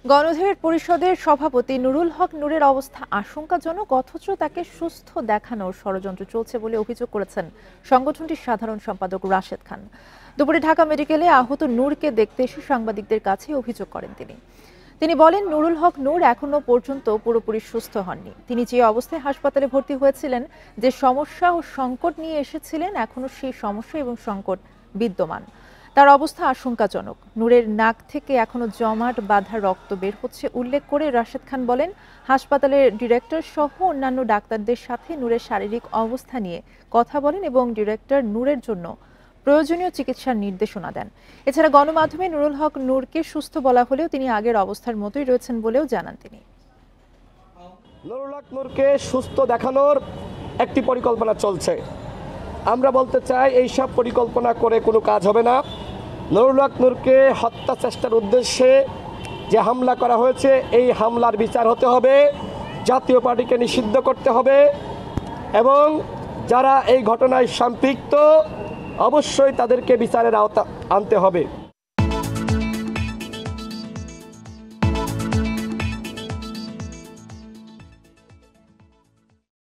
গণধির পরিষদের সভাপতি নুরুল হক নূরের অবস্থা আশঙ্কাজনক, অথচ তাকে সুস্থ দেখানোর ষড়যন্ত্র চলছে বলে অভিযোগ করেছেন সংগঠনটির সাধারণ সম্পাদক রাশেদ খান। দুপুরে ঢাকা মেডিকেলে আহত নূরকে দেখতে এসে সাংবাদিকদের কাছে অভিযোগ করেন তিনি বলেন, নুরুল হক নূর এখনো পর্যন্ত পুরোপুরি সুস্থ হননি। তিনি যে অবস্থায় হাসপাতালে ভর্তি হয়েছিলেন, যে সমস্যা ও সংকট নিয়ে এসেছিলেন, এখনো সেই সমস্যা এবং সংকট বিদ্যমান। তার অবস্থা আশঙ্কাজনক। নূরের নাক থেকে এখনো জমাট বাঁধা রক্ত বের হচ্ছে উল্লেখ করে রাশেদ খান বলেন, হাসপাতালের ডিরেক্টর সহ অন্যান্য ডাক্তারদের সাথে নূরের শারীরিক অবস্থা নিয়ে কথা বলেন এবং ডিরেক্টর নূরের জন্য প্রয়োজনীয় চিকিৎসার নির্দেশনা দেন। এছাড়া গণমাধ্যমে নুরুল হক নূরকে সুস্থ বলা হলেও তিনি আগের অবস্থার মতোই রয়েছেন বলেও জানান তিনি। নুরুল হক নূরকে সুস্থ দেখানোর একটি পরিকল্পনা চলছে। আমরা বলতে চাই, এইসব পরিকল্পনা করে কোনো কাজ হবে না। নুরুল হক নূরকে হত্যা চেষ্টার উদ্দেশ্যে যে হামলা করা হয়েছে, এই হামলার বিচার হতে হবে, জাতীয় পার্টিকে নিষিদ্ধ করতে হবে এবং যারা এই ঘটনায় সম্পৃক্ত অবশ্যই তাদেরকে বিচারের আওতা আনতে হবে।